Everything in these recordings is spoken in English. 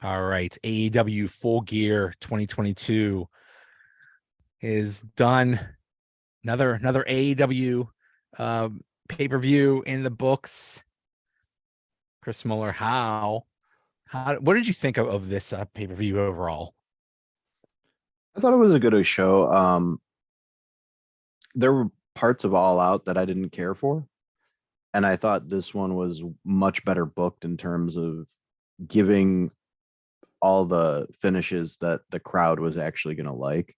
All right. AEW Full Gear 2022 is done. Another AEW pay-per-view in the books. Chris Mueller, what did you think of this pay-per-view overall? I thought it was a good show. There were parts of All Out that I didn't care for, and I thought this one was much better booked in terms of giving all the finishes that the crowd was actually going to like.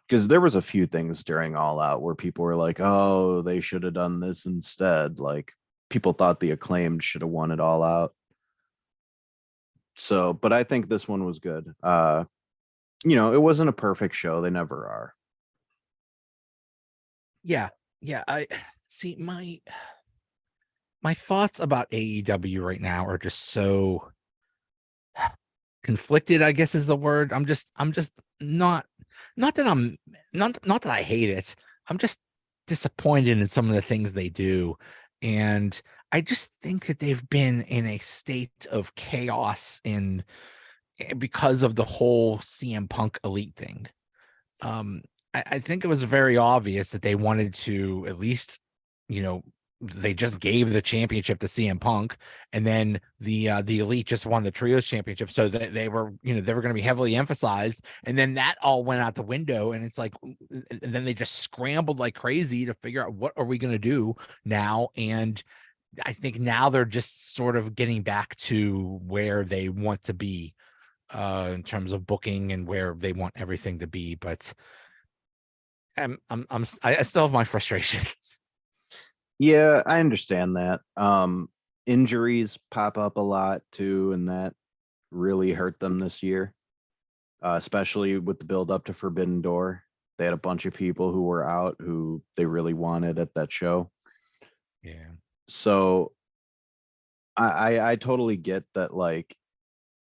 Because there was a few things during All Out where people were like, "Oh, they should have done this instead." Like people thought the Acclaimed should have won it All Out. So, but I think this one was good. It wasn't a perfect show. They never are. Yeah, yeah. I see my thoughts about AEW right now are just so conflicted, I guess is the word. I'm just not that I'm not that I hate it. I'm just disappointed in some of the things they do. And I just think that they've been in a state of chaos because of the whole CM Punk Elite thing. I think it was very obvious that they wanted to at least, you know, they just gave the championship to CM Punk, and then the Elite just won the Trios championship, so that they were going to be heavily emphasized, and then that all went out the window, and it's like, and then they just scrambled like crazy to figure out what are we going to do now, and I think now they're just sort of getting back to where they want to be in terms of booking and where they want everything to be, but I still have my frustrations. Yeah, I understand that. Injuries pop up a lot too, and that really hurt them this year, especially with the build up to Forbidden Door. They had a bunch of people who were out who they really wanted at that show. Yeah. So I totally get that. Like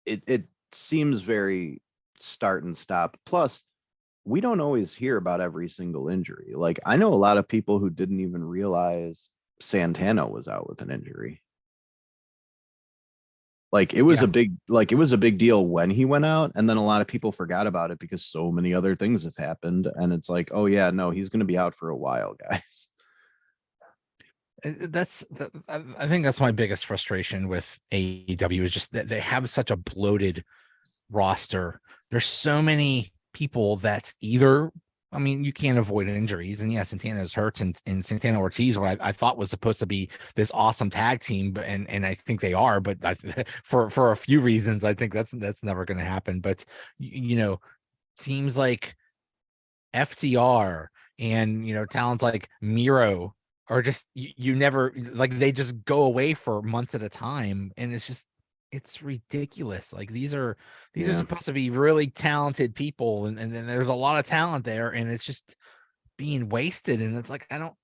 it seems very start and stop. Plus, we don't always hear about every single injury. Like I know a lot of people who didn't even realize Santana was out with an injury. Yeah. It was a big deal when he went out, and then a lot of people forgot about it because so many other things have happened, and it's like, oh yeah, no, he's going to be out for a while, guys. I think that's my biggest frustration with AEW is just that they have such a bloated roster. There's so many people that either, I mean, you can't avoid injuries, and yeah, Santana's hurt, and Santana Ortiz, what I thought was supposed to be this awesome tag team, but and I think they are, but for a few reasons, I think that's never going to happen. But teams like FTR and talents like Miro are just you never like they just go away for months at a time, and it's ridiculous. Like these are Yeah. supposed to be really talented people, and then there's a lot of talent there, and it's just being wasted. And it's like I don't.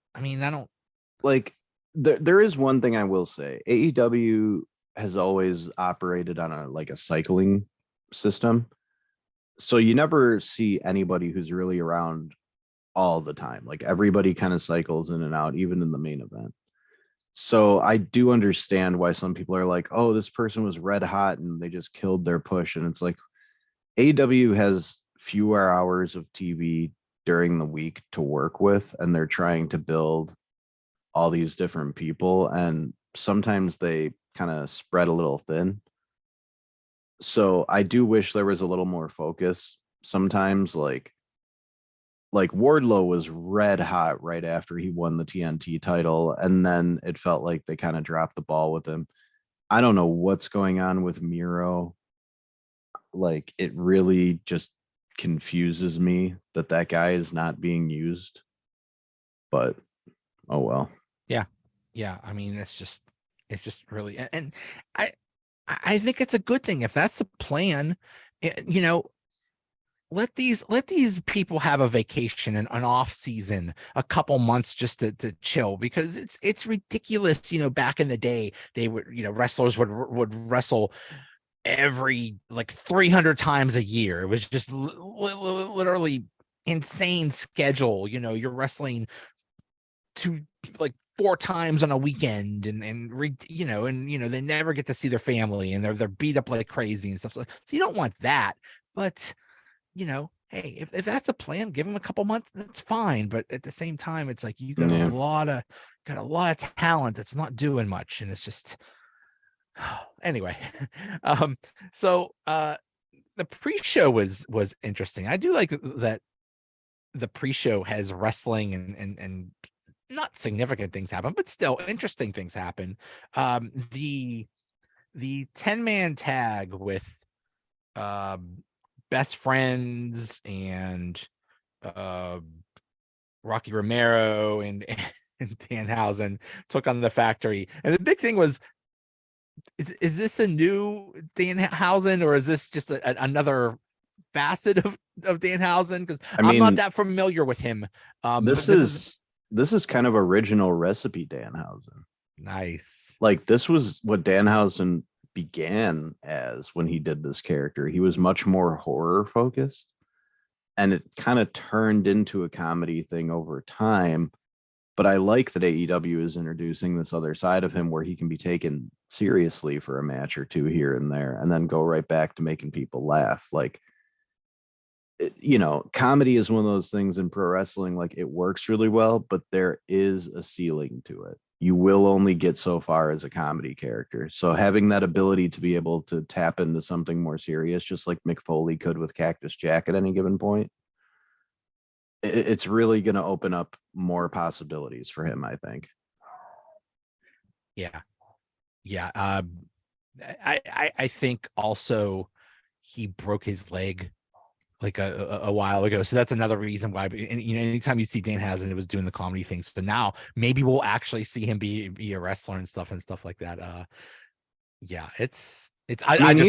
Like there is one thing I will say. AEW has always operated on a cycling system. So you never see anybody who's really around all the time. Like everybody kind of cycles in and out, even in the main event. So I do understand why some people are like, oh, this person was red hot and they just killed their push. And it's like AEW has fewer hours of TV during the week to work with, and they're trying to build all these different people. And sometimes they kind of spread a little thin. So I do wish there was a little more focus. Sometimes like Wardlow was red hot right after he won the TNT title, and then it felt like they kind of dropped the ball with him. I don't know what's going on with Miro. Like it really just confuses me that that guy is not being used. But oh well. Yeah, I mean, it's just really, and I I think it's a good thing if that's the plan. You know, let these people have a vacation and an off season, a couple months just to chill, because it's ridiculous. Back in the day, they would, wrestlers would wrestle every like 300 times a year. It was just literally insane schedule. You're wrestling to like 4 times on a weekend and they never get to see their family and they're beat up like crazy and stuff. So you don't want that. But hey, if that's a plan, give them a couple months, that's fine. But at the same time, it's like you got Yeah. a lot of talent that's not doing much. And it's just anyway. So the pre-show was interesting. I do like that the pre-show has wrestling and not significant things happen, but still interesting things happen. The 10-man tag with Best Friends and Rocky Romero and Danhausen took on the Factory. And the big thing was, is this a new Danhausen or is this just another facet of Danhausen? Because I'm not that familiar with him. This is kind of original recipe Danhausen. Nice. Like this was what Danhausen began as when he did this character. He was much more horror focused, and it kind of turned into a comedy thing over time. But I like that AEW is introducing this other side of him where he can be taken seriously for a match or two here and there, and then go right back to making people laugh. Like, comedy is one of those things in pro wrestling, like it works really well, but there is a ceiling to it. You will only get so far as a comedy character. So having that ability to be able to tap into something more serious, just like Mick Foley could with Cactus Jack at any given point, it's really going to open up more possibilities for him, I think. Yeah. I think also he broke his leg like a while ago, so that's another reason why. Anytime you see Danhausen, it was doing the comedy things. So now maybe we'll actually see him be a wrestler and stuff like that. Yeah, I just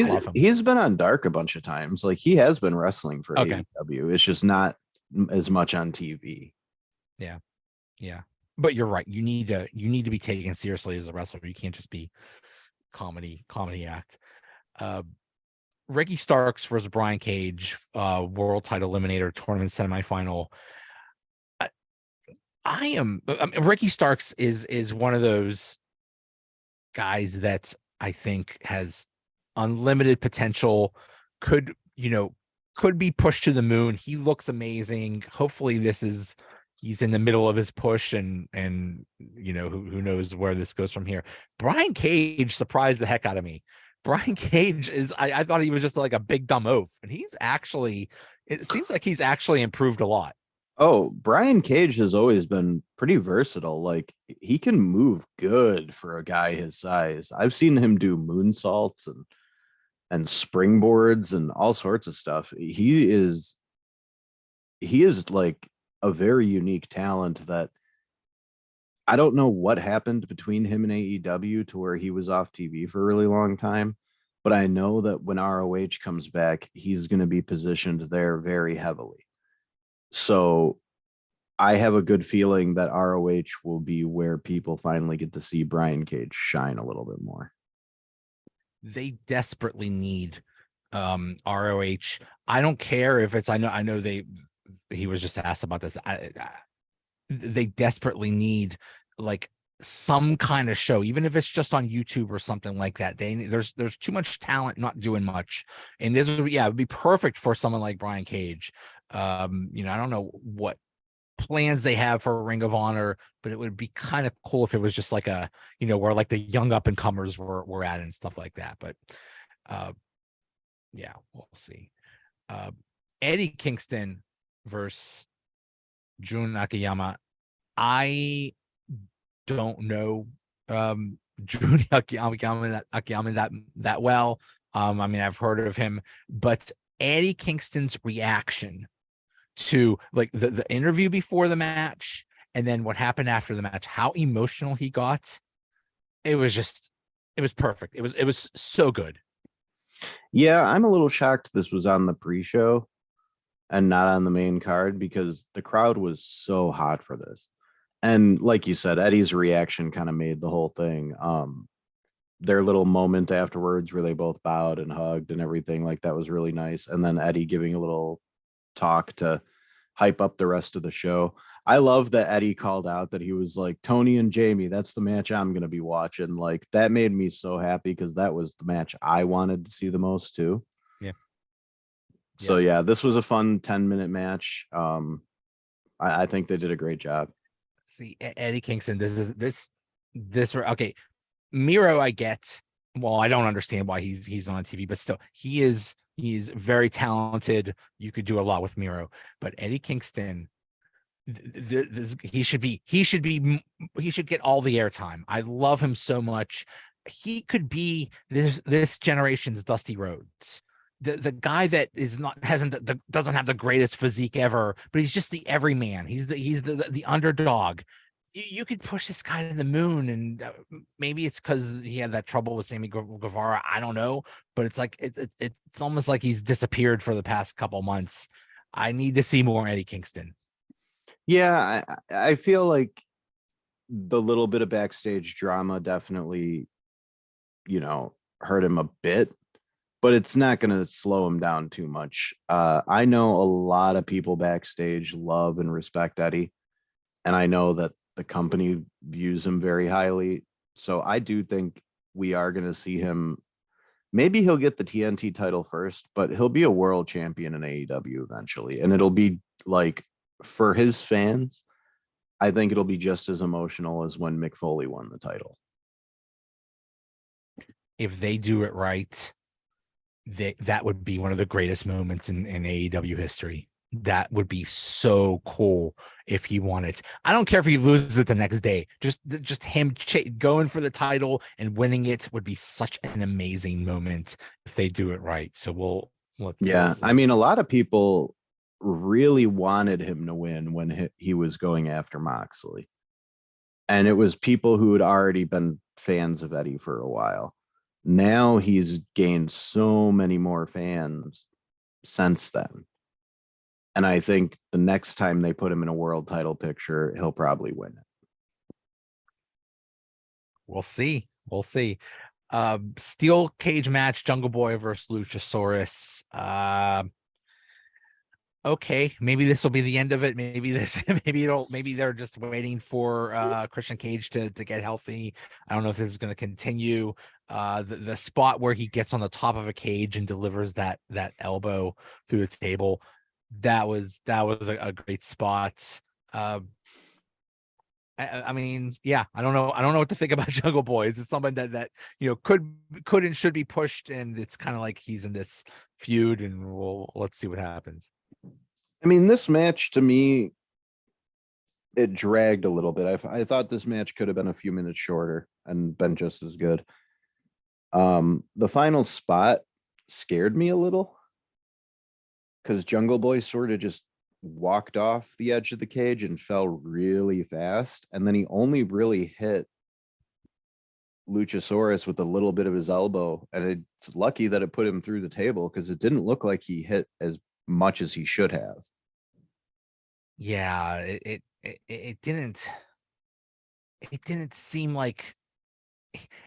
love him. He's been on Dark a bunch of times. Like he has been wrestling for AEW. It's just not as much on TV. Yeah, but you're right. You need to be taken seriously as a wrestler. You can't just be comedy act. Ricky Starks versus Brian Cage, world title eliminator tournament semifinal. Ricky Starks is one of those guys that I think has unlimited potential, could be pushed to the moon. He looks amazing. Hopefully he's in the middle of his push and who knows where this goes from here. Brian Cage surprised the heck out of me. Brian Cage I thought he was just like a big dumb oaf, and it seems like he's actually improved a lot. Oh, Brian Cage has always been pretty versatile. Like he can move good for a guy his size. I've seen him do moonsaults and springboards and all sorts of stuff. He is like a very unique talent that I don't know what happened between him and AEW to where he was off TV for a really long time, but I know that when ROH comes back, he's going to be positioned there very heavily. So I have a good feeling that ROH will be where people finally get to see Brian Cage shine a little bit more. They desperately need ROH. I don't care if it's, I know he was just asked about this. They desperately need like some kind of show, even if it's just on YouTube or something like that. There's too much talent not doing much, and it would be perfect for someone like Brian Cage. I don't know what plans they have for Ring of Honor, but it would be kind of cool if it was just like where like the young up and comers were at and stuff like that. But we'll see. Eddie Kingston versus Jun Akiyama. I don't know Jun Akiyama that well. I've heard of him, but Eddie Kingston's reaction to like the interview before the match and then what happened after the match, how emotional he got, it was perfect. It was so good. Yeah, I'm a little shocked this was on the pre-show and not on the main card because the crowd was so hot for this. And like you said, Eddie's reaction kind of made the whole thing. Their little moment afterwards where they both bowed and hugged and everything like that was really nice. And then Eddie giving a little talk to hype up the rest of the show. I love that Eddie called out that he was like, Tony and Jamie, that's the match I'm going to be watching. Like, that made me so happy because that was the match I wanted to see the most too. Yeah. So yeah, this was a fun 10-minute match. I think they did a great job. See, Eddie Kingston, this okay. Miro, I get. Well, I don't understand why he's on TV, but still, he's very talented. You could do a lot with Miro, but Eddie Kingston, he should get all the airtime. I love him so much. He could be this generation's Dusty Rhodes. The guy that is not doesn't have the greatest physique ever, but he's just the everyman. He's the underdog. You could push this guy to the moon, and maybe it's because he had that trouble with Sammy Guevara. I don't know, but it's like it's almost like he's disappeared for the past couple months. I need to see more Eddie Kingston. Yeah, I feel like the little bit of backstage drama definitely, hurt him a bit, but it's not going to slow him down too much. I know a lot of people backstage love and respect Eddie, and I know that the company views him very highly. So I do think we are going to see him. Maybe he'll get the TNT title first, but he'll be a world champion in AEW eventually. And it'll be like, for his fans, I think it'll be just as emotional as when Mick Foley won the title. If they do it right, that would be one of the greatest moments in AEW history. That would be so cool if he won it. I don't care if he loses it the next day. Just him going for the title and winning it would be such an amazing moment if they do it right. So let's I mean, a lot of people really wanted him to win when he was going after Moxley. And it was people who had already been fans of Eddie for a while. Now he's gained so many more fans since then. And I think the next time they put him in a world title picture, he'll probably win it. We'll see. Steel cage match, Jungle Boy versus Luchasaurus. Okay, maybe this will be the end of it. Maybe they're just waiting for Christian Cage to get healthy. I don't know if this is going to continue. The spot where he gets on the top of a cage and delivers that elbow through the table, that was a great spot. I mean, yeah, I don't know what to think about Jungle Boy. It's something that could and should be pushed, and it's kind of like he's in this feud, and let's see what happens. I mean, this match to me, it dragged a little bit. I thought this match could have been a few minutes shorter and been just as good. The final spot scared me a little because Jungle Boy sort of just walked off the edge of the cage and fell really fast. And then he only really hit Luchasaurus with a little bit of his elbow. And it's lucky that it put him through the table because it didn't look like he hit as much as he should have. Yeah, it didn't seem like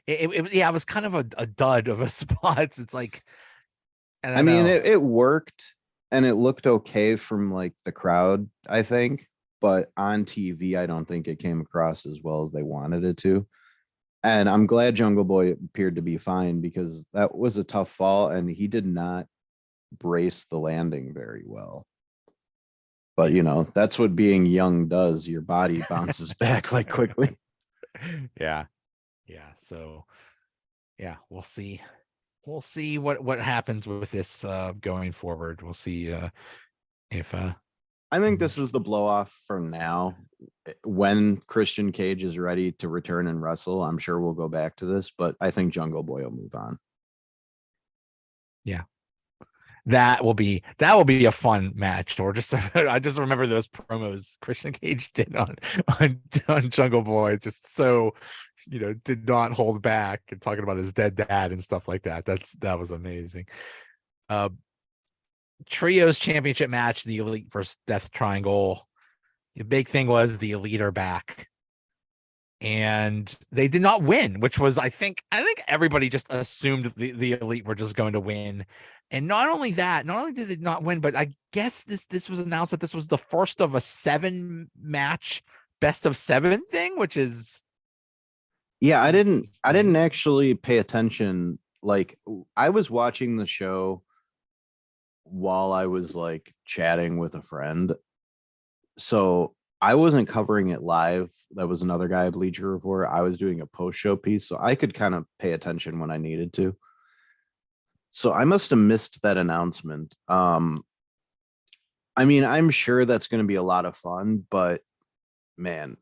it was kind of a dud of a spot. It's like, I mean, it worked and it looked okay from like the crowd, I think, but on TV, I don't think it came across as well as they wanted it to. And I'm glad Jungle Boy appeared to be fine because that was a tough fall and he did not brace the landing very well. But that's what being young does. Your body bounces back like quickly. Yeah. So yeah, we'll see what happens with this going forward. We'll see if I think this is the blow off for now. When Christian Cage is ready to return and wrestle, I'm sure we'll go back to this, but I think Jungle Boy will move on. Yeah. That will be a fun match. Or just I just remember those promos Christian Cage did on Jungle Boy, just so did not hold back and talking about his dead dad and stuff like that. That was amazing. Trios championship match, the Elite versus Death Triangle. The big thing was the Elite are back. and they did not win, which was I think everybody just assumed the Elite were just going to win. And not only that, not only did they not win, but I guess this was announced that this was the first of a 7-match best of 7 thing, which is Yeah, I didn't interesting. actually pay attention. Like I was watching the show while I was like chatting with a friend. So I wasn't covering it live. That was another guy at Bleacher Report. I was doing a post show piece, so I could kind of pay attention when I needed to. So I must have missed that announcement. I mean, I'm sure that's going to be a lot of fun, but man,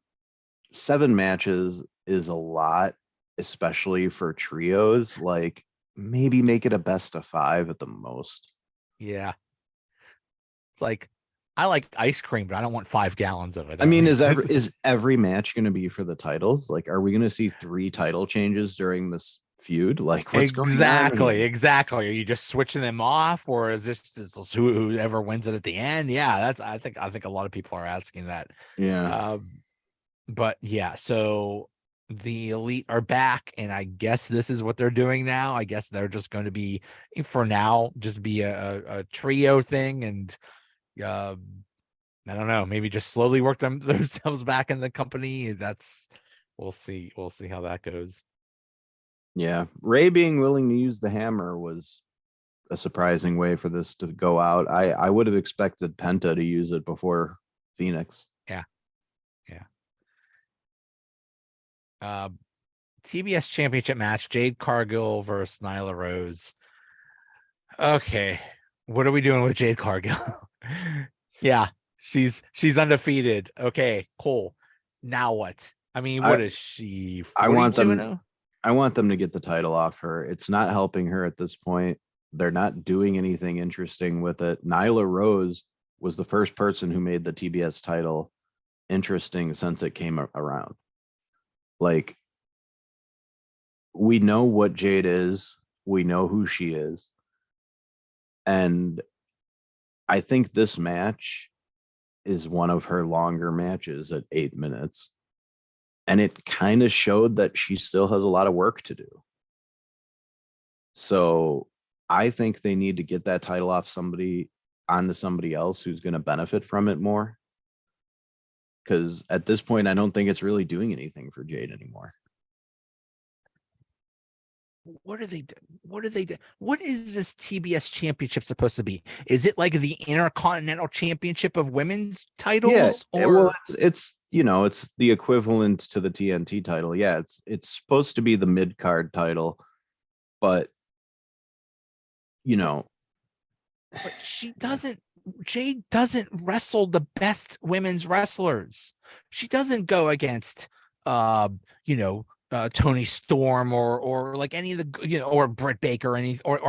7 matches is a lot, especially for trios. Like maybe make it a best of 5 at the most. Yeah. It's like I like ice cream, but I don't want 5 gallons of it. I I mean, mean, is every match going to be for the titles? Like, are we going to see 3 title changes during this feud? Like, what's going on exactly, here? exactly. Are you just switching them off, or is this whoever wins it at the end? Yeah, that's I think a lot of people are asking that. Yeah. Um, but yeah, so the Elite are back, and I guess this is what they're doing now. I guess they're just going to be, for now, just be a trio thing, and uh, I don't know, maybe just slowly work themselves back in the company. That's we'll see how that goes. Yeah. Ray being willing to use the hammer was a surprising way for this to go out. I would have expected Penta to use it before Phoenix. Yeah, yeah. Uh, TBS Championship match: Jade Cargill versus Nyla Rose. Okay, what are we doing with Jade Cargill? Yeah, she's undefeated. Okay, cool. Now what? I mean, I what is she? I want 42 and them 0? I want them to get the title off her. It's not helping her at this point. They're not doing anything interesting with it. Nyla Rose was the first person who made the TBS title interesting since it came around. Like we know what Jade is, we know who she is. And I think this match is one of her longer matches at 8 minutes. And it kind of showed that she still has a lot of work to do. So I think they need to get that title off somebody onto somebody else who's going to benefit from it more. Because at this point, I don't think it's really doing anything for Jade anymore. What are they do? What are they do? What is this TBS championship supposed to be? Is it like the Intercontinental Championship of women's Yeah, titles, well, or it's it's the equivalent to the TNT title. Yeah, it's supposed to be the mid card title, but you know, but Jade doesn't wrestle the best women's wrestlers. She doesn't go against Tony Storm or like any of the or Britt Baker or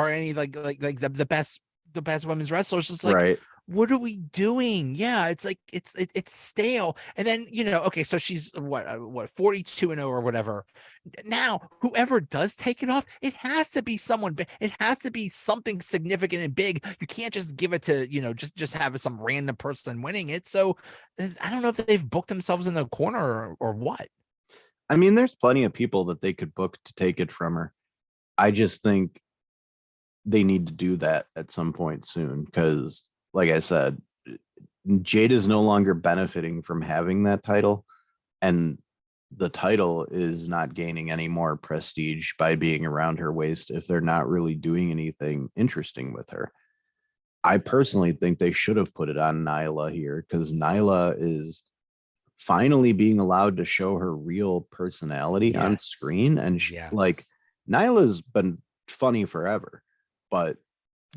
any like the best women's wrestlers. It's like, right? what are we doing? Yeah, it's like it's stale. And then okay, so she's what 42 and 0 or whatever. Now, whoever does take it off, it has to be someone big. It has to be something significant and big. You can't just give it to, just have some random person winning it. So I don't know if they've booked themselves in the corner or what. I mean, there's plenty of people that they could book to take it from her. I just think they need to do that at some point soon because, like I said, Jade is no longer benefiting from having that title, and the title is not gaining any more prestige by being around her waist if they're not really doing anything interesting with her. I personally think they should have put it on Nyla here because Nyla is finally being allowed to show her real personality on Yes. screen. And like Yes. Nyla's been funny forever, but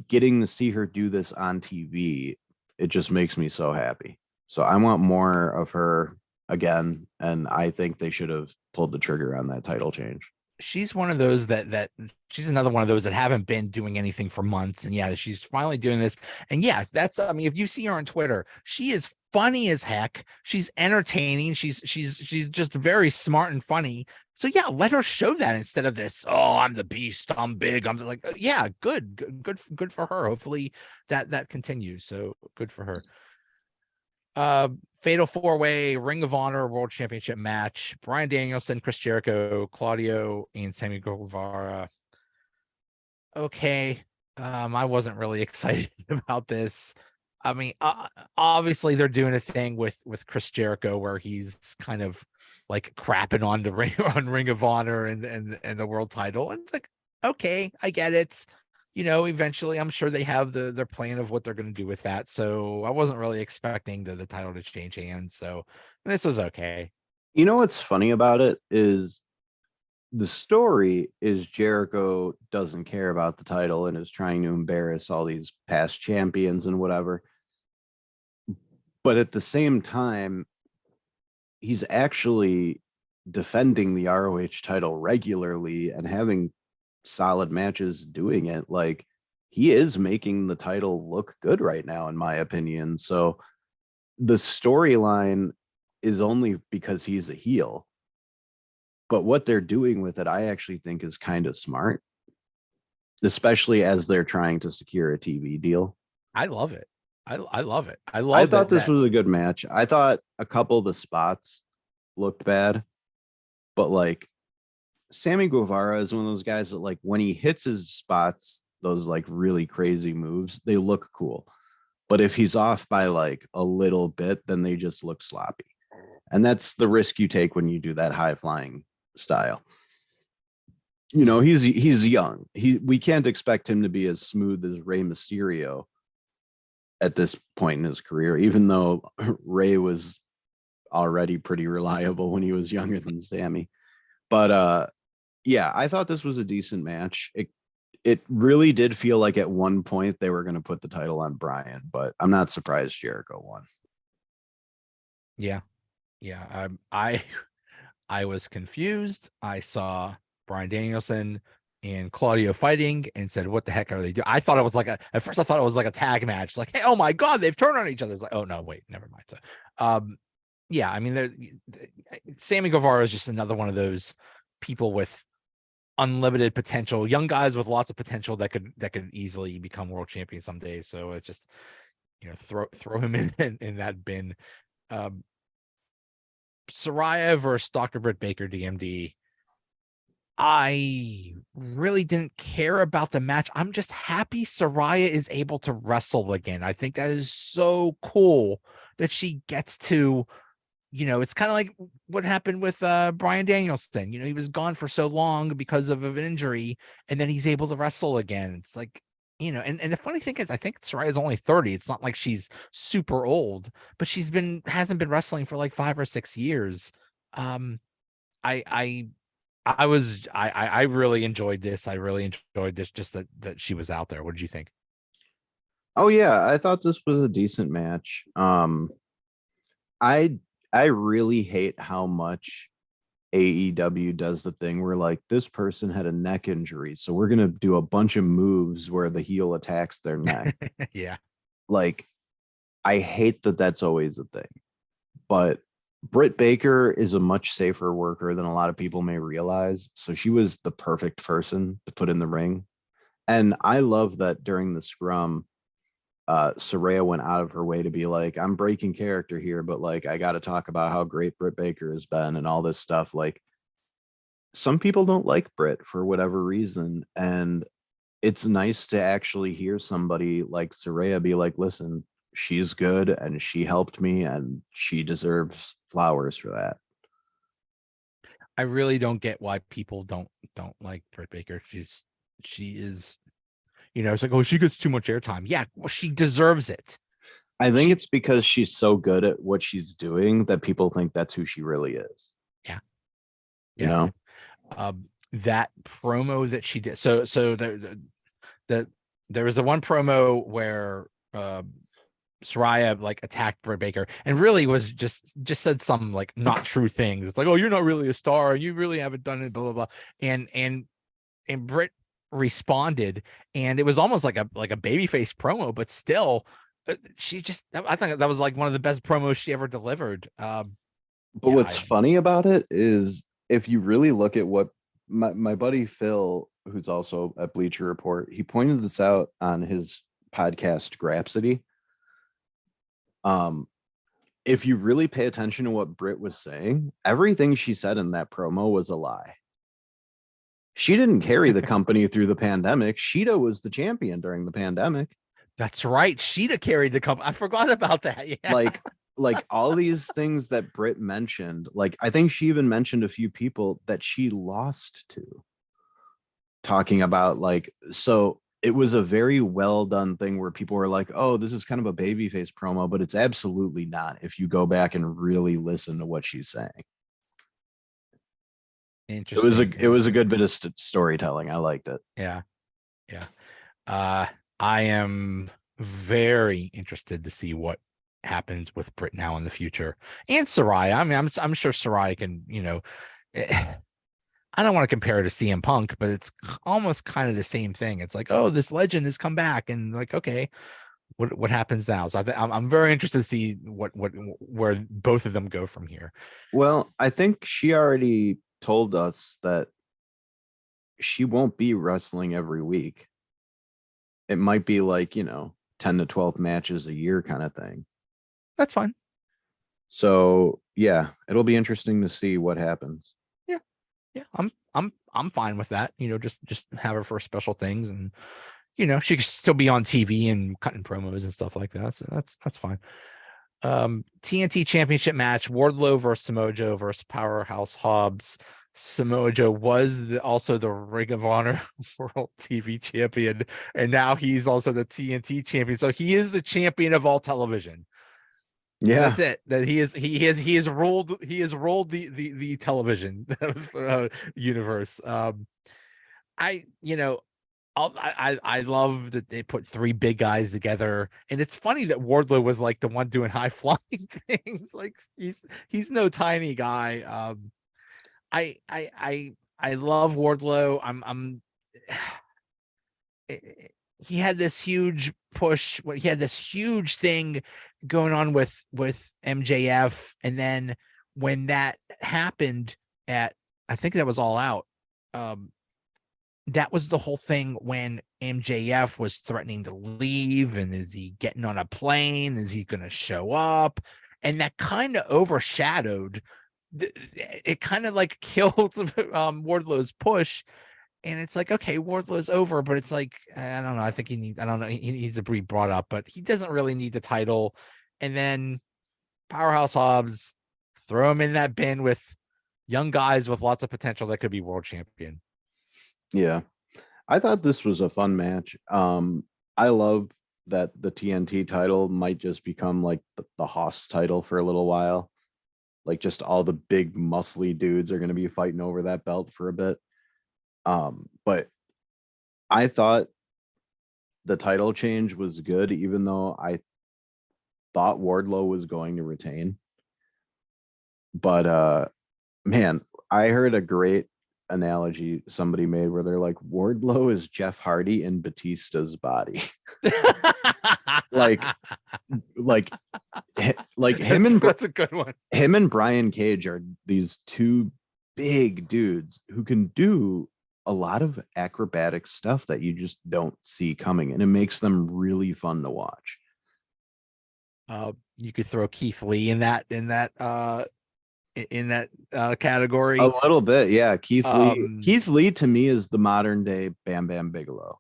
getting to see her do this on TV, it just makes me so happy. So I want more of her again, and I think they should have pulled the trigger on that title change. She's one of those that she's another one of those that haven't been doing anything for months, and yeah, she's finally doing this. And yeah, that's, I mean, if you see her on Twitter, she is funny as heck. She's entertaining. She's just very smart and funny. So yeah, let her show that instead of this. Oh, I'm the beast. I'm big. I'm like, yeah, good for her. Hopefully that continues. So good for her. Fatal 4-way Ring of Honor World Championship match. Bryan Danielson, Chris Jericho, Claudio, and Sammy Guevara. Okay. I wasn't really excited about this. I mean, obviously they're doing a thing with Chris Jericho where he's kind of like crapping on the Ring of Honor and the world title. And it's like, okay, I get it. Eventually I'm sure they have their plan of what they're going to do with that. So I wasn't really expecting the title to change hands. So this was okay. You know what's funny about it is the story is Jericho doesn't care about the title and is trying to embarrass all these past champions and whatever. But at the same time, he's actually defending the ROH title regularly and having solid matches doing it. Like, he is making the title look good right now, in my opinion. So the storyline is only because he's a heel. But what they're doing with it, I actually think is kind of smart, especially as they're trying to secure a TV deal. I love it. I love it. I I love thought this that. was a good match. I thought a couple of the spots looked bad, but like Sammy Guevara is one of those guys that, like, when he hits his spots, those like really crazy moves, they look cool. But if he's off by like a little bit, then they just look sloppy. And that's the risk you take when you do that high flying style. He's young. We can't expect him to be as smooth as Rey Mysterio at this point in his career, even though Rey was already pretty reliable when he was younger than Sammy. But yeah, I thought this was a decent match. It really did feel like at one point they were going to put the title on Bryan, but I'm not surprised Jericho won. Yeah. I was confused. I saw Bryan Danielson and Claudio fighting and said, what the heck are they doing? I thought it was at first I thought it was like a tag match. Like, hey, oh my God, they've turned on each other. It's like, oh no, wait, never mind. So, yeah, I mean, Sammy Guevara is just another one of those people with unlimited potential, young guys with lots of potential that could easily become world champion someday. So it's just, throw him in that bin. Saraya versus Dr. Britt Baker, DMD. I really didn't care about the match. I'm just happy Saraya is able to wrestle again. I think that is so cool that she gets to, it's kind of like what happened with Bryan Danielson. He was gone for so long because of an injury, and then he's able to wrestle again. It's like, and the funny thing is, I think Saraya's only 30. It's not like she's super old, but hasn't been wrestling for like 5 or 6 years. I I really enjoyed this. I really enjoyed this, just that she was out there. What did you think? Oh yeah, I thought this was a decent match. I really hate how much AEW does the thing where, like, this person had a neck injury, so we're gonna do a bunch of moves where the heel attacks their neck. Yeah. Like, I hate that that's always a thing. But Britt Baker is a much safer worker than a lot of people may realize. So she was the perfect person to put in the ring. And I love that during the scrum, Saraya went out of her way to be like, I'm breaking character here, but like, I got to talk about how great Britt Baker has been and all this stuff. Like, some people don't like Britt for whatever reason. And it's nice to actually hear somebody like Saraya be like, listen, she's good and she helped me and she deserves flowers for that. I really don't get why people don't like Britt Baker. She is, it's like, oh, she gets too much airtime. Yeah, well, she deserves it. I think it's because she's so good at what she's doing that people think that's who she really is. Yeah. You know? That promo that she did. So there was the one promo where Saraya like attacked Britt Baker and really was just said some like not true things. It's like, oh, you're not really a star, you really haven't done it, blah blah blah. And Britt responded, and it was almost like a babyface promo, but still, I think that was like one of the best promos she ever delivered. But what's funny about it is, if you really look at what my buddy Phil, who's also at Bleacher Report, he pointed this out on his podcast Grapsity. if you really pay attention to what Britt was saying, everything she said in that promo was a lie. She didn't carry the company through the pandemic. Sheeta was the champion during the pandemic. That's right. Sheeta carried the company. I forgot about that. Yeah. Like all these things that Britt mentioned, like I think she even mentioned a few people that she lost to, talking about like, so it was a very well done thing where people were like, oh, this is kind of a babyface promo, but it's absolutely not if you go back and really listen to what she's saying. Interesting. It was a good bit of storytelling. I liked it. Yeah. Yeah. I am very interested to see what happens with Britt now in the future, and Saraya. I mean, I'm sure Saraya can, I don't want to compare it to CM Punk, but it's almost kind of the same thing. It's like, oh, this legend has come back, and like, okay, what happens now? So I'm very interested to see where both of them go from here. Well, I think she already told us that she won't be wrestling every week. It might be like, 10 to 12 matches a year kind of thing. That's fine. So yeah, it'll be interesting to see what happens. Yeah, I'm fine with that. Just have her for special things, and she could still be on TV and cutting promos and stuff like that. So that's fine. TNT Championship match: Wardlow versus Samoa Joe versus Powerhouse Hobbs. Samoa Joe was also the Ring of Honor World TV Champion, and now he's also the TNT Champion. So he is the champion of all television. Yeah, that's it. That he has ruled the television universe. I love that they put three big guys together, and it's funny that Wardlow was like the one doing high flying things. Like he's no tiny guy. I love Wardlow. He had this huge push. He had this huge thing going on with MJF, and then when that happened I think that was All Out. That was the whole thing when MJF was threatening to leave, and is he getting on a plane? Is he going to show up? And that kind of overshadowed. It kind of like killed Wardlow's push. And it's like, okay, Wardlow's over, but it's like, I don't know. I think he needs to be brought up, but he doesn't really need the title. And then Powerhouse Hobbs, throw him in that bin with young guys with lots of potential that could be world champion. Yeah. I thought this was a fun match. I love that the TNT title might just become like the Haas title for a little while. Like just all the big muscly dudes are going to be fighting over that belt for a bit. But I thought the title change was good, even though I thought Wardlow was going to retain. But man, I heard a great analogy somebody made where they're like, Wardlow is Jeff Hardy in Batista's body. like him and that's a good one. Him and Brian Cage are these two big dudes who can do a lot of acrobatic stuff that you just don't see coming, and it makes them really fun to watch. You could throw Keith Lee in that category A little bit, yeah. Keith Lee to me is the modern day Bam Bam Bigelow.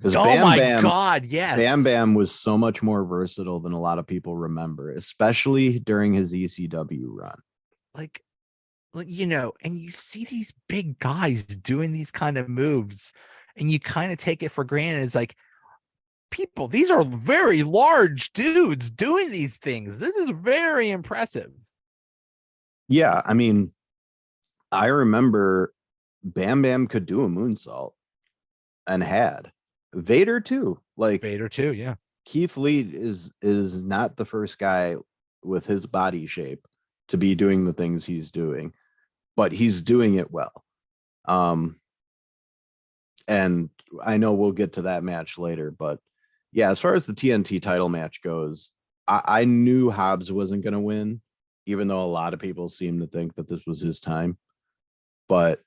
God, yes. Bam Bam was so much more versatile than a lot of people remember, especially during his ECW run. Like, and you see these big guys doing these kind of moves, and you kind of take it for granted. It's like, people, these are very large dudes doing these things. This is very impressive. Yeah, I mean, I remember Bam Bam could do a moonsault and had Vader too. Yeah. Keith Lee is not the first guy with his body shape to be doing the things he's doing, but he's doing it well. And I know we'll get to that match later, but yeah, as far as the TNT title match goes, I knew Hobbs wasn't going to win, even though a lot of people seem to think that this was his time. But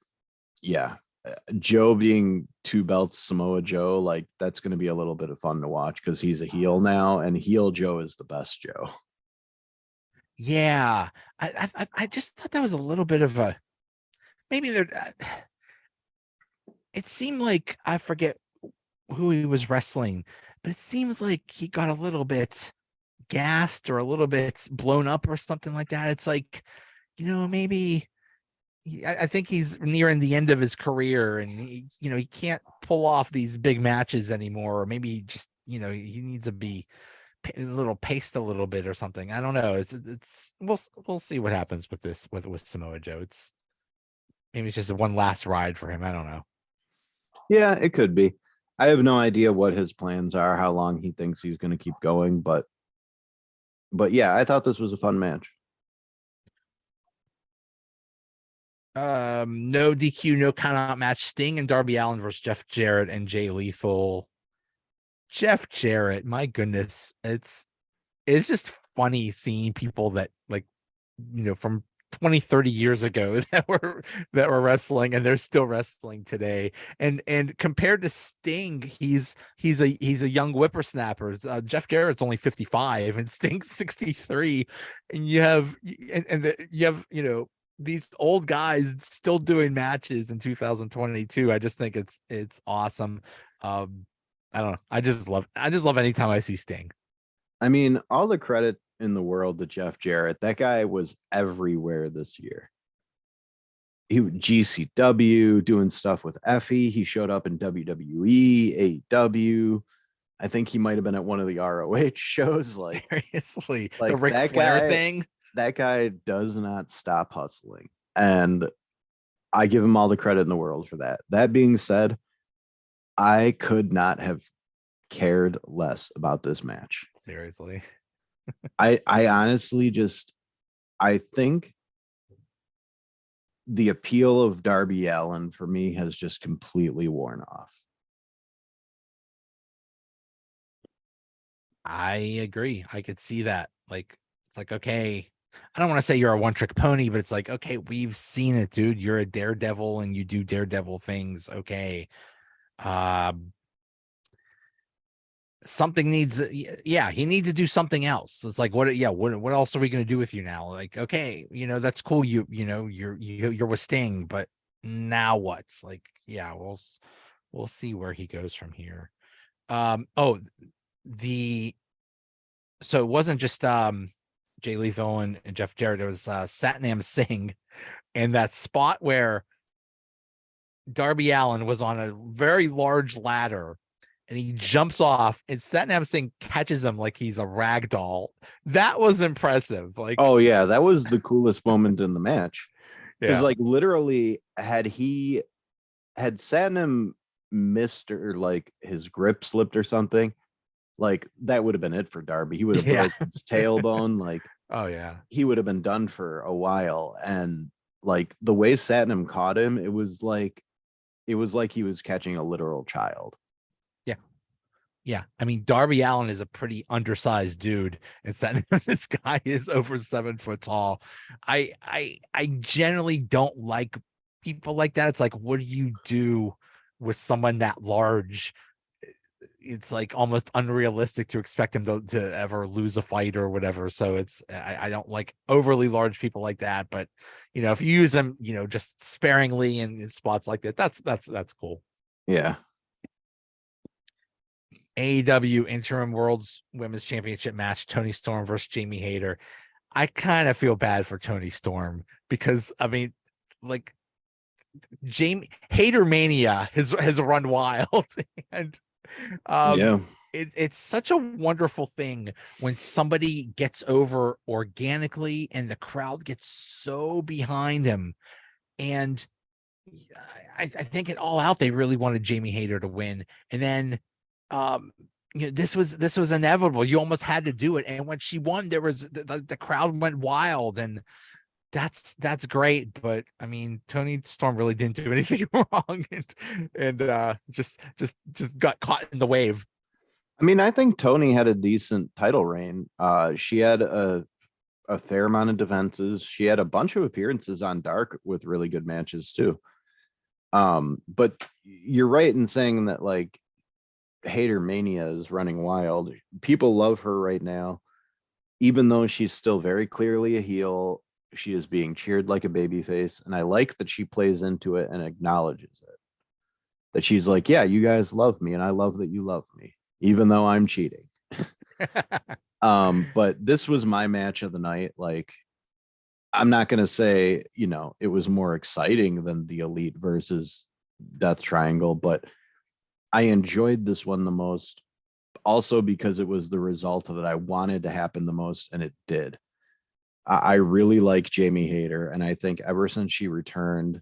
yeah, Joe being two belts Samoa Joe, like that's going to be a little bit of fun to watch because he's a heel now, and heel Joe is the best Joe. Yeah, I just thought that was a little bit of a maybe there. It seemed like I forget who he was wrestling, but it seems like he got a little bit gassed or a little bit blown up or something like that. It's like, maybe I think he's nearing the end of his career and he can't pull off these big matches anymore. Or maybe just, he needs to be a little paced a little bit or something. I don't know. It's we'll see what happens with this with Samoa Joe. Maybe it's just a one last ride for him. I don't know. Yeah, it could be. I have no idea what his plans are, how long he thinks he's going to keep going, but yeah, I thought this was a fun match. No DQ, no count out match. Sting and Darby Allin versus Jeff Jarrett and Jay Lethal. Jeff Jarrett, my goodness, it's just funny seeing people that from 20, 30 years ago that were wrestling and they're still wrestling today. And compared to Sting, he's a young whippersnapper. Jeff Jarrett's only 55 and Sting's 63, and you have these old guys still doing matches in 2022. I just think it's awesome. I don't know. I just love anytime I see Sting. I mean, all the credit in the world to Jeff Jarrett. That guy was everywhere this year. He GCW doing stuff with Effie. He showed up in WWE, AEW. I think he might have been at one of the ROH shows. Seriously, the Like Ric that Flair guy, thing. that guy does not stop hustling. And I give him all the credit in the world for that. That being said, I could not have cared less about this match. Seriously. I honestly just I think the appeal of Darby Allin for me has just completely worn off. I agree. I could see that. It's like, okay, I don't want to say you're a one trick pony, but it's like, okay, we've seen it, dude. You're a daredevil and you do daredevil things. Okay. Um, Something needs, yeah, he needs to do something else. It's like, what else are we going to do with you now? Like, okay, that's cool. You're with Sting, but now what's like, yeah, we'll see where he goes from here. Oh, the so it wasn't just Jay Lethal and Jeff Jarrett. It was Satnam Singh, and that spot where Darby Allin was on a very large ladder and he jumps off and Satnam Singh catches him like he's a rag doll. That was impressive. Like, Oh yeah, that was the coolest moment in the match. Because yeah. like literally, had Satnam missed or like his grip slipped or something, like that would have been it for Darby. He would have Yeah. broke his tailbone. Like Oh yeah. he would have been done for a while. And like the way Satnam caught him, it was like he was catching a literal child. Yeah. Yeah. I mean, Darby Allin is a pretty undersized dude. And Satnam, this guy is over 7 foot tall. I generally don't like people like that. It's like, what do you do with someone that large? It's like almost unrealistic to expect him to ever lose a fight or whatever. So I don't like overly large people like that. But if you use them, just sparingly in spots like that, that's cool. Yeah. AEW Interim World's Women's Championship match, Tony Storm versus Jamie Hayter. I kind of feel bad for Tony Storm because I mean, like Jamie Hayter mania has run wild, and um, Yeah. it's such a wonderful thing when somebody gets over organically and the crowd gets so behind him. And I think it all out, they really wanted Jamie Hayter to win, and then um this was inevitable. You almost had to do it, and when she won, there was the crowd went wild, and that's great. But I mean, Tony Storm really didn't do anything wrong, and just got caught in the wave. I mean, I think Tony had a decent title reign. She had a fair amount of defenses. She had a bunch of appearances on Dark with really good matches too. But you're right in saying that like Hater Mania is running wild. People love her right now. even though she's still very clearly a heel, she is being cheered like a babyface. And I like that she plays into it and acknowledges it. That she's like, yeah, you guys love me, and I love that you love me, even though I'm cheating. But this was my match of the night. Like, I'm not gonna say, it was more exciting than the Elite versus Death Triangle, but I enjoyed this one the most, also because it was the result that I wanted to happen the most, and it did. I really like Jamie Hayter, and I think ever since she returned,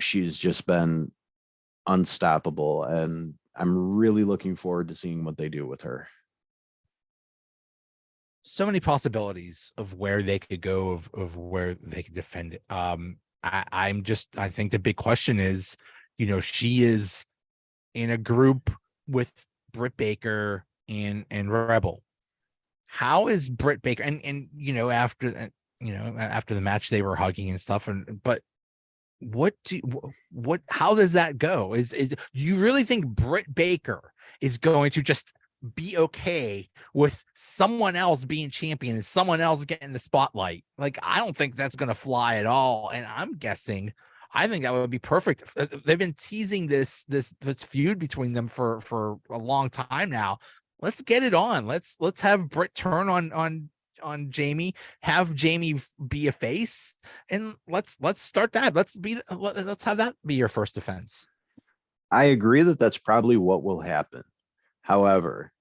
she's just been unstoppable, and I'm really looking forward to seeing what they do with her. So many possibilities of where they could go, of where they could defend it. I think the big question is, she is in a group with Britt Baker and Rebel. How is Britt Baker and after the match they were hugging and stuff, but how does that go? Is do you really think Britt Baker is going to just be okay with someone else being champion and someone else getting the spotlight? Like, I don't think that's going to fly at all. And I think that would be perfect. They've been teasing this feud between them for a long time now. Let's get it on. Let's have Britt turn on Jamie, have Jamie be a face, and let's start that. Let's have that be your first defense. I agree that that's probably what will happen. However,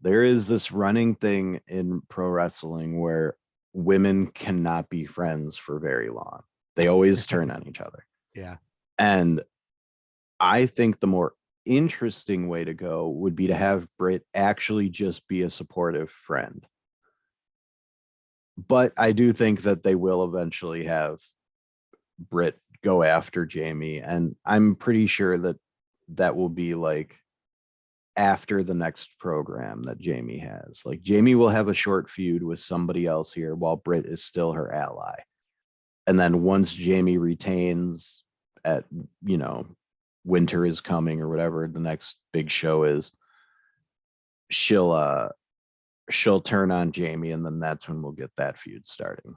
there is this running thing in pro wrestling where women cannot be friends for very long. They always turn on each other. Yeah. And I think the more interesting way to go would be to have Britt actually just be a supportive friend. But I do think that they will eventually have Britt go after Jamie. And I'm pretty sure that that will be like after the next program that Jamie has. Like, Jamie will have a short feud with somebody else here while Britt is still her ally. And then once Jamie retains at, Winter is Coming or whatever the next big show is, she'll turn on Jamie, and then that's when we'll get that feud starting.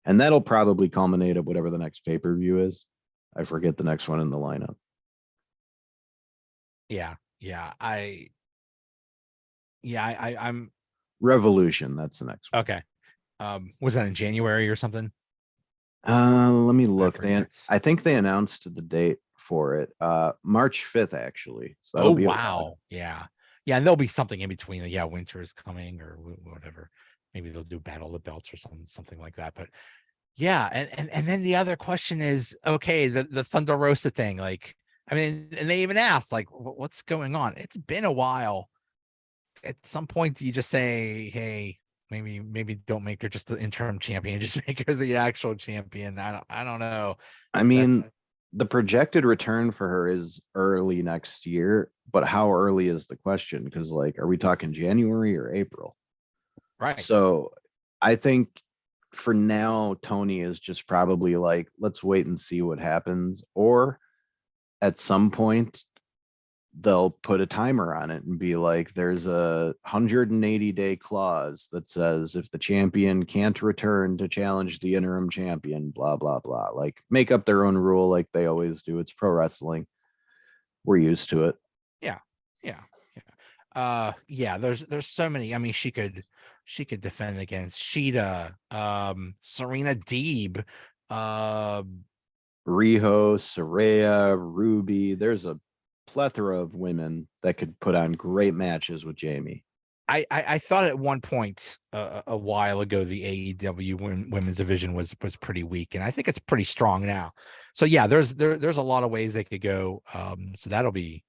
And that'll probably culminate at whatever the next pay-per-view is. I forget the next one in the lineup. Yeah. I'm Revolution. That's the next one. okay. Was that in January or something? Let me look. forget. I think they announced the date for it. March 5th, actually. So Oh, that'll be wow. Yeah. And there'll be something in between. Yeah, Winter is Coming or whatever. Maybe they'll do Battle of the Belts or something like that. But yeah, and then the other question is, okay, the Thunder Rosa thing. Like, I mean, and they even asked, like, what's going on? It's been a while. At some point, do you just say, hey, maybe don't make her just the interim champion, just make her the actual champion? I don't know. I mean, the projected return for her is early next year, but how early is the question? Because, like, are we talking January or April? Right. So I think for now, Tony is just probably like, let's wait and see what happens. Or at some point, they'll put a timer on it and be like, there's a 180-day clause that says if the champion can't return to challenge the interim champion, blah, blah, blah. Like, make up their own rule like they always do. It's pro wrestling. We're used to it. Yeah. There's so many. I mean, she could defend against Sheeta, Serena Deeb, Riho, Soraya, Ruby. There's a plethora of women that could put on great matches with Jamie. I thought at one point a while ago the AEW women's division was pretty weak, and I think it's pretty strong now. So yeah, there's a lot of ways they could go. So that'll be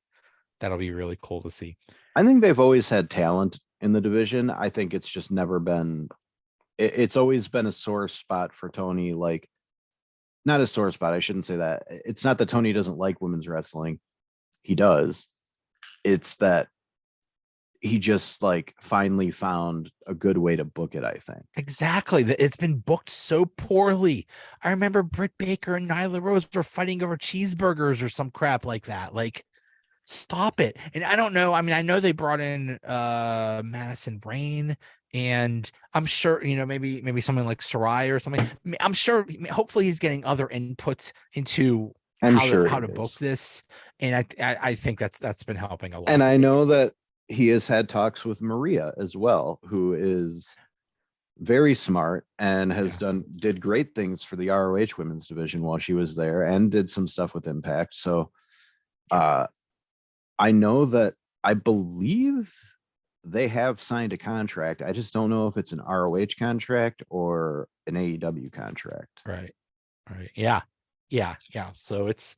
really cool to see. I think they've always had talent in the division. I think it's just never been. It's always been a sore spot for Tony. Like, not a sore spot. I shouldn't say that. It's not that Tony doesn't like women's wrestling. He does. It's that he just like finally found a good way to book it, I think. Exactly. It's been booked so poorly. I remember Britt Baker and Nyla Rose were fighting over cheeseburgers or some crap like that. Like, stop it. And I don't know. I mean, I know they brought in Madison Rain And I'm sure, maybe something like Sarai or something. I'm sure, hopefully he's getting other inputs into I'm how sure to he book is. this. And I think that's been helping a And lot. I know that he has had talks with Maria as well, who is very smart and has Yeah. did great things for the ROH women's division while she was there, and did some stuff with Impact. So uh I know that, I believe they have signed a contract. I just don't know if it's an ROH contract or an AEW contract. Right. Right. Yeah. Yeah. Yeah. So it's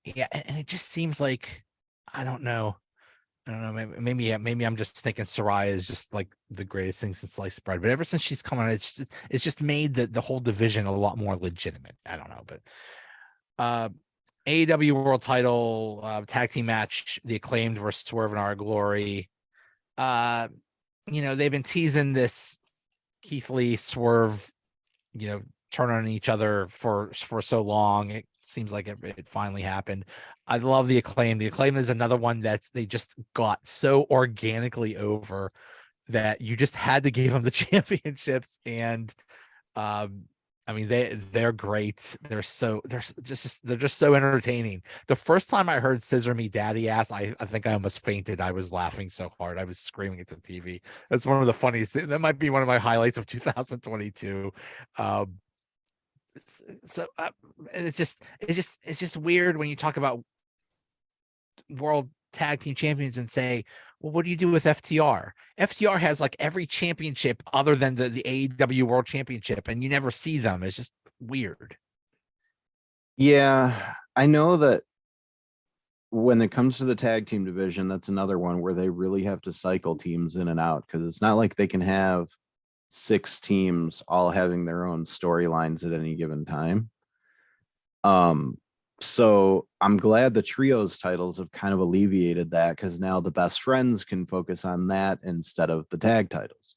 yeah, and it just seems like I don't know. I don't know. Maybe I'm just thinking Sarai is just like the greatest thing since sliced bread. But ever since she's come on, it's just made the whole division a lot more legitimate. I don't know, but uh, AEW World Title tag team match: the Acclaimed versus Swerve and Our Glory. Uh, they've been teasing this Keith Lee Swerve, you know, turn on each other for so long. It seems like it finally happened. I love the Acclaim. The Acclaim is another one they just got so organically over that you just had to give them the championships. And I mean, they're great. They're just so entertaining. The first time I heard "Scissor Me Daddy Ass," I think I almost fainted. I was laughing so hard. I was screaming at the TV. That's one of the funniest. That might be one of my highlights of 2022. Um, so it's just weird when you talk about world tag team champions and say, well, what do you do with FTR? FTR has like every championship other than the AEW World Championship, and you never see them. It's just weird. Yeah, I know that when it comes to the tag team division, that's another one where they really have to cycle teams in and out, because it's not like they can have 6 teams all having their own storylines at any given time. Um, so I'm glad the trios titles have kind of alleviated that, because now the best friends can focus on that instead of the tag titles.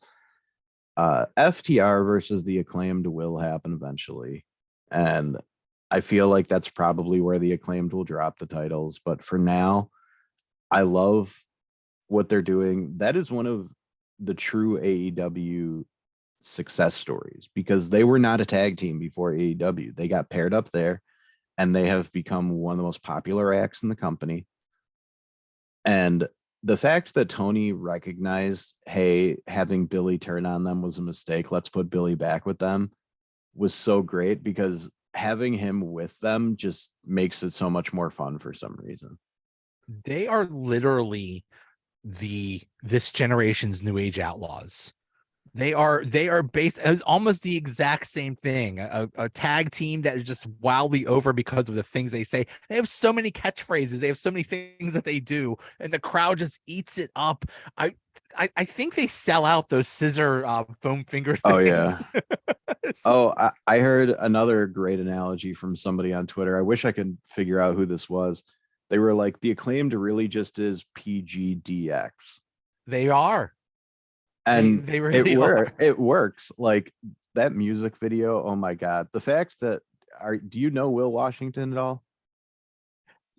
FTR versus the Acclaimed will happen eventually. And I feel like that's probably where the Acclaimed will drop the titles. But for now, I love what they're doing. That is one of the true AEW success stories, because they were not a tag team before AEW. They got paired up there, and they have become one of the most popular acts in the company. And the fact that Tony recognized, hey, having Billy turn on them was a mistake, let's put Billy back with them, was so great, because having him with them just makes it so much more fun for some reason. They are literally this generation's new age outlaws. They are based as almost the exact same thing. A tag team that is just wildly over because of the things they say. They have so many catchphrases. They have so many things that they do, and the crowd just eats it up. I think they sell out those scissor foam finger Oh yeah. things. Oh, I heard another great analogy from somebody on Twitter. I wish I could figure out who this was. They were like, the Acclaimed really just is PGDX. They are. And They really are. it works. Like that music video, oh my god. The fact that, do you know Will Washington at all?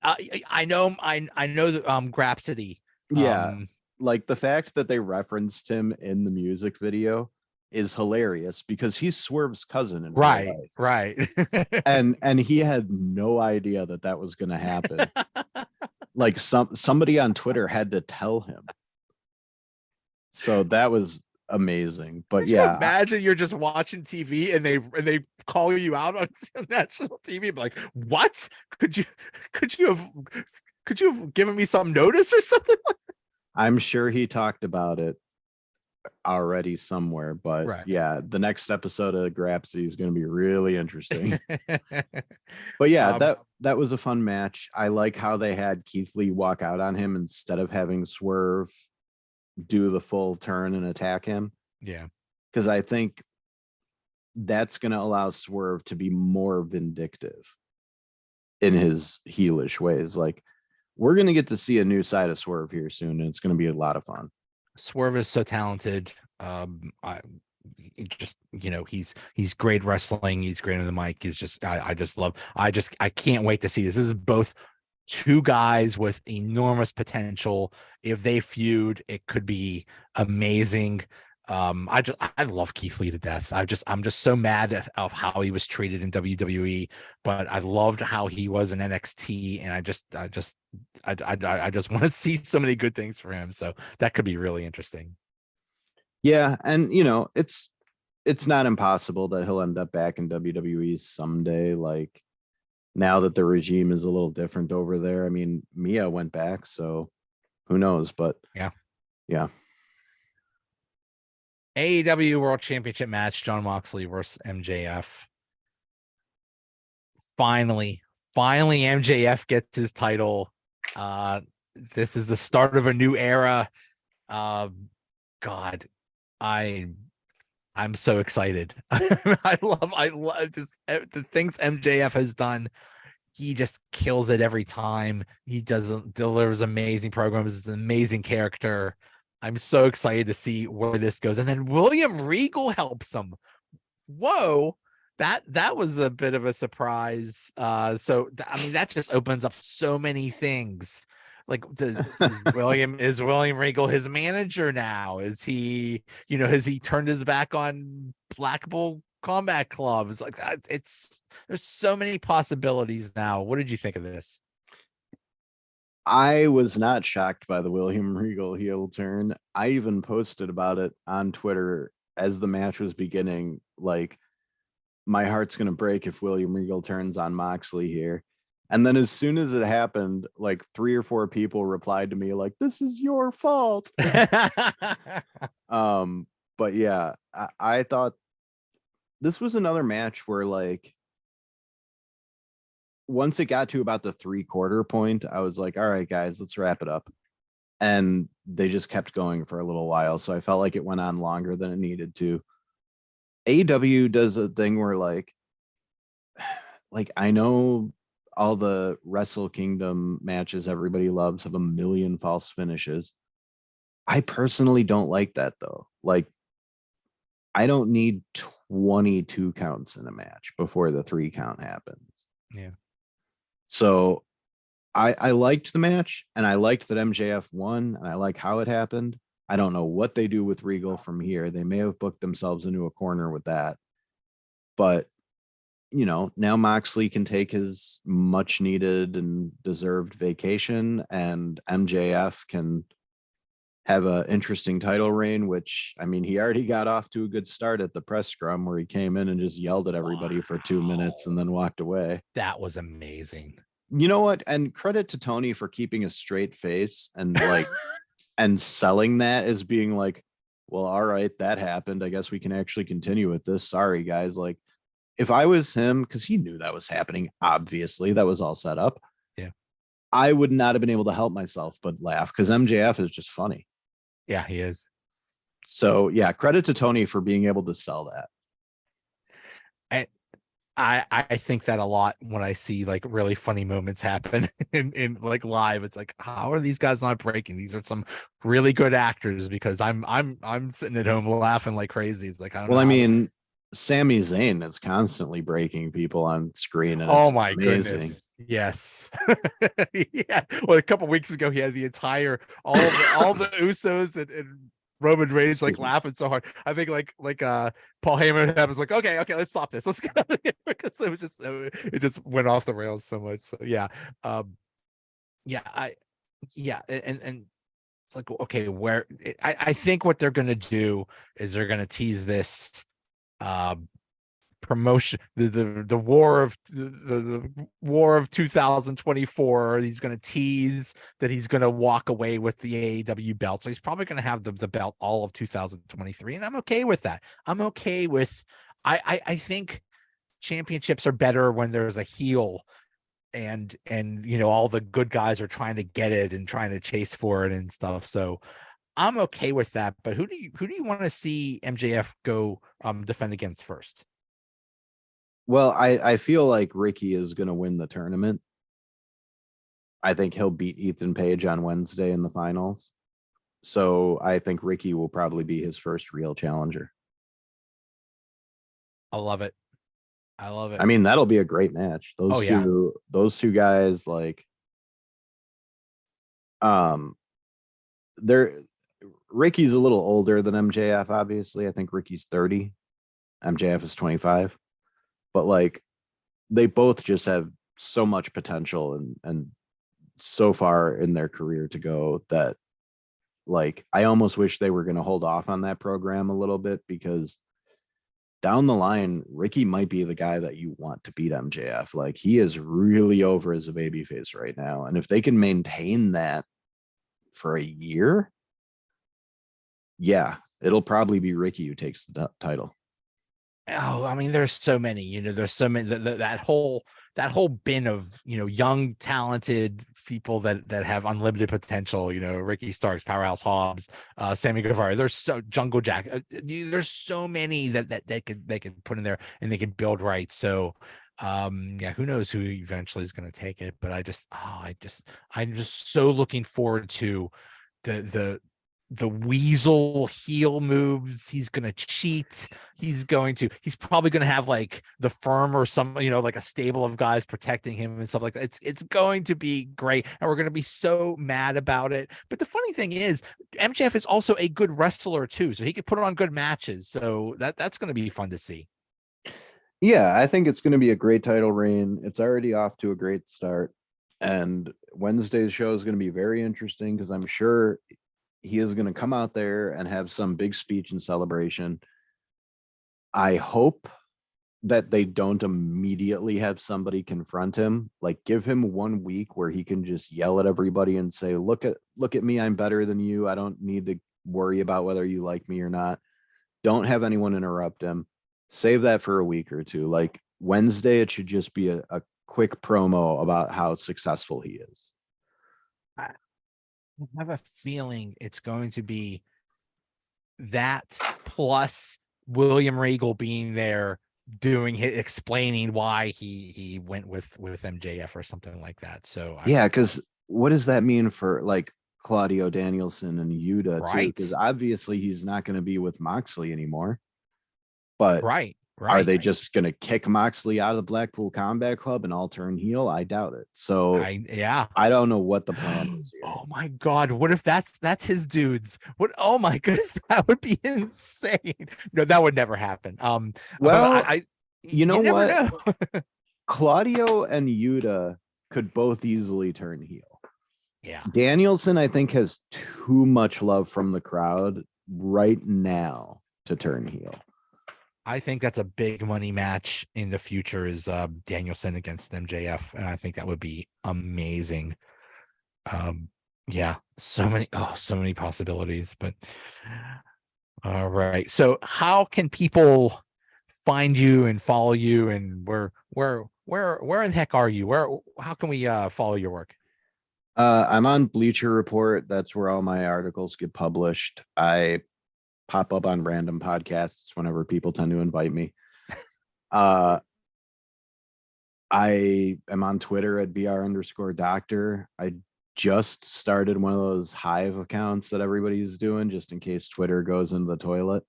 I know. I know the Grapsody. Yeah, Um, like the fact that they referenced him in the music video is hilarious, because he's Swerve's cousin in real right, life. right. And he had no idea that that was going to happen. Like somebody on Twitter had to tell him. So that was amazing. But Could you yeah, imagine you're just watching TV and they call you out on national TV? Be like, what? Could you could you have could you have given me some notice or something? I'm sure he talked about it already somewhere. But Right. yeah, the next episode of Grapsy is going to be really interesting. But yeah, that was a fun match. I like how they had Keith Lee walk out on him instead of having Swerve do the full turn and attack him, yeah. because I think that's going to allow Swerve to be more vindictive in his heelish ways. Like, we're going to get to see a new side of Swerve here soon, and it's going to be a lot of fun. Swerve is so talented. I just he's great wrestling. He's great on the mic. He's just I just love. I can't wait to see this. This is both two guys with enormous potential. If they feud, it could be amazing. I love Keith Lee to death. I'm just so mad of how he was treated in WWE, but I loved how he was in NXT, and I just want to see so many good things for him. So that could be really interesting. Yeah, and it's not impossible that he'll end up back in WWE someday. Like now that the regime is a little different over there. I mean, Mia went back, so who knows? But Yeah. yeah. AEW World Championship match: Jon Moxley versus MJF. Finally, MJF gets his title. This is the start of a new era. God, I I'm so excited. I love this, the things MJF has done. He just kills it every time. He delivers amazing programs. It's an amazing character. I'm so excited to see where this goes. And then William Regal helps him. Whoa, that was a bit of a surprise. I mean, that just opens up so many things. Like, is William Regal his manager now? Is he, has he turned his back on Black Bull Combat Club? It's like that. There's so many possibilities now. What did you think of this? I was not shocked by the William Regal heel turn. I even posted about it on Twitter as the match was beginning. Like, my heart's going to break if William Regal turns on Moxley here. And then as soon as it happened, like 3 or 4 people replied to me like, this is your fault. But yeah, I thought this was another match where, like, once it got to about the 3/4 point, I was like, all right, guys, let's wrap it up. And they just kept going for a little while. So I felt like it went on longer than it needed to. AEW does a thing where like I know all the Wrestle Kingdom matches everybody loves have a million false finishes. I personally don't like that though. Like, I don't need 22 counts in a match before the 3 count happens. Yeah. So I liked the match and I liked that MJF won and I like how it happened. I don't know what they do with Regal from here. They may have booked themselves into a corner with that. But now Moxley can take his much needed and deserved vacation, and MJF can have an interesting title reign, which, I mean, he already got off to a good start at the press scrum where he came in and just yelled at everybody for 2 minutes and then walked away. That was amazing. You know what? And credit to Tony for keeping a straight face and and selling that as being like, well, all right, that happened. I guess we can actually continue with this. Sorry, guys. Like, if I was him, because he knew that was happening, obviously, that was all set up. Yeah. I would not have been able to help myself but laugh because MJF is just funny. Yeah, he is. So yeah, credit to Tony for being able to sell that. I think that a lot when I see like really funny moments happen in like live. It's like, how are these guys not breaking? These are some really good actors, because I'm sitting at home laughing like crazy. It's like, I don't know. Well, I mean, Sami Zayn is constantly breaking people on screen, and Oh it's my amazing. goodness. Yes. Yeah. Well, a couple weeks ago, he had the entire all the Usos and Roman Reigns like laughing so hard. I think Paul Heyman was like, okay, let's stop this. Let's get out of here, because it just went off the rails so much. So yeah. Yeah, and it's like, okay, I think what they're gonna do is they're gonna tease this promotion, the war of 2024. He's going to tease that he's going to walk away with the AEW belt, so he's probably going to have the belt all of 2023, and I'm okay with that. I'm okay with I think championships are better when there's a heel, and all the good guys are trying to get it and trying to chase for it and stuff. So I'm okay with that. But who do you want to see MJF go defend against first? Well, I feel like Ricky is going to win the tournament. I think he'll beat Ethan Page on Wednesday in the finals. So I think Ricky will probably be his first real challenger. I love it. I mean, that'll be a great match. Those two guys, like, they're Ricky's a little older than MJF, obviously. I think Ricky's 30. MJF is 25. But like they both just have so much potential and so far in their career to go that like I almost wish they were going to hold off on that program a little bit, because down the line, Ricky might be the guy that you want to beat MJF. Like he is really over as a babyface right now. And if they can maintain that for a year, yeah, it'll probably be Ricky who takes the title. Oh, I mean, there's so many, you know, there's so many that whole bin of, you know, young, talented people that have unlimited potential, you know, Ricky Starks, Powerhouse Hobbs, Sammy Guevara. There's so Jungle Jack. There's so many that they could put in there and they could build right. So yeah, who knows who eventually is going to take it, but I'm just so looking forward to the weasel heel moves. He's gonna cheat. He's probably gonna have like the firm or some, you know, like a stable of guys protecting him and stuff like that. It's going to be great, and we're gonna be so mad about it. But the funny thing is, MJF is also a good wrestler too, so he could put on good matches. So that's gonna be fun to see. Yeah, I think it's going to be a great title reign. It's already off to a great start. And Wednesday's show is going to be very interesting because I'm sure he is going to come out there and have some big speech and celebration. I hope that they don't immediately have somebody confront him. Like give him 1 week where he can just yell at everybody and say, look at me, I'm better than you. I don't need to worry about whether you like me or not. Don't have anyone interrupt him. Save that for a week or two. Like Wednesday, it should just be a quick promo about how successful he is. I have a feeling it's going to be that plus William Regal being there explaining why he went with MJF or something like that. So yeah, because what does that mean for like Claudio Danielson and Yuta too? Because obviously he's not going to be with Moxley anymore. But are they just going to kick Moxley out of the Blackpool Combat Club and all turn heel? I doubt it. So I don't know what the plan is here. Oh my God. What if that's his dudes? What? Oh my goodness. That would be insane. No, that would never happen. Well, you know what? Know. Claudio and Yuta could both easily turn heel. Yeah. Danielson, I think, has too much love from the crowd right now to turn heel. I think that's a big money match in the future is Danielson against MJF. And I think that would be amazing. Yeah, so many possibilities, but all right. So how can people find you and follow you, and where in the heck are you? How can we follow your work? I'm on Bleacher Report. That's where all my articles get published. I pop up on random podcasts whenever people tend to invite me. I am on Twitter at BR_doctor. I just started one of those Hive accounts that everybody's doing just in case Twitter goes into the toilet.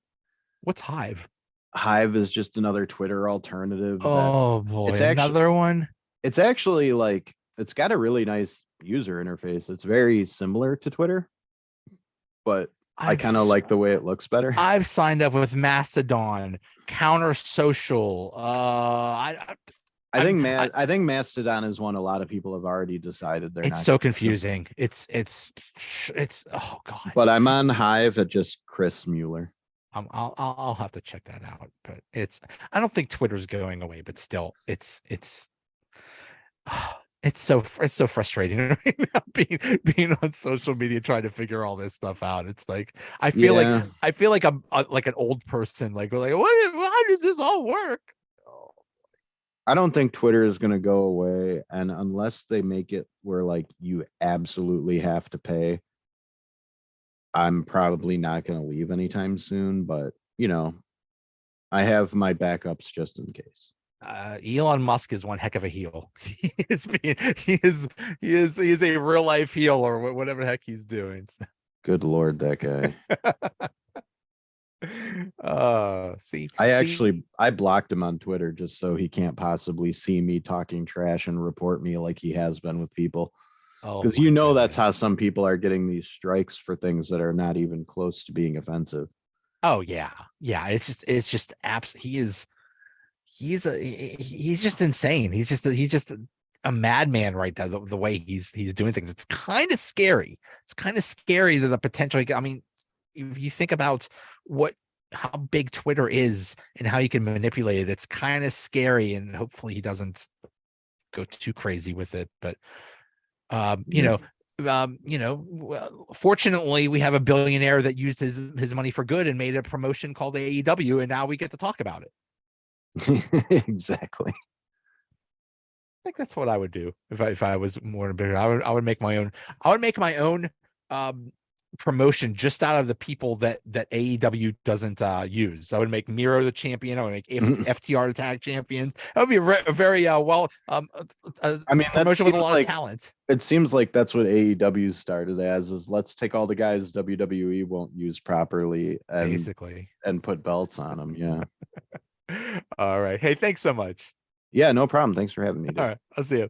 What's Hive? Hive is just another Twitter alternative. Oh boy, it's another one. It's actually like, it's got a really nice user interface. It's very similar to Twitter, but I kind of like the way it looks better. I've signed up with Mastodon, Counter Social. I think Mastodon is one a lot of people have already decided they're not. It's so confusing. It's oh God. But I'm on Hive at just Chris Mueller. I'll have to check that out. But I don't think Twitter's going away, but still it's so frustrating right now being on social media trying to figure all this stuff out. It's like I feel like I'm like an old person. Like we're like, how does this all work? Oh. I don't think Twitter is going to go away, and unless they make it where like you absolutely have to pay, I'm probably not going to leave anytime soon. But you know, I have my backups just in case. Elon Musk is one heck of a heel. He is a real life heel, or whatever the heck he's doing. Good Lord, that guy. I blocked him on Twitter just so he can't possibly see me talking trash and report me like he has been with people. Oh Because my that's how goodness. some people are getting these strikes for things that are not even close to being offensive. Oh yeah. Yeah. It's just he's just insane. He's just a madman right there. The way he's doing things. It's kind of scary. It's kind of scary that the potential. I mean, if you think about what how big Twitter is and how you can manipulate it, it's kind of scary. And hopefully he doesn't go too crazy with it. But Yeah. fortunately, we have a billionaire that used his money for good and made a promotion called AEW, and now we get to talk about it. Exactly. I think that's what I would do if I was more bigger. I would make my own. I would make my own um, promotion just out of the people that AEW doesn't use. I would make Miro the champion. I would make FTR the tag champions. That would be a very I mean, that promotion with a seems lot of like talent. it seems like that's what AEW started as, is let's take all the guys WWE won't use properly Basically. and put belts on them. Yeah. All right. Hey, thanks so much. Yeah, no problem. Thanks for having me, All dude. right. I'll see you.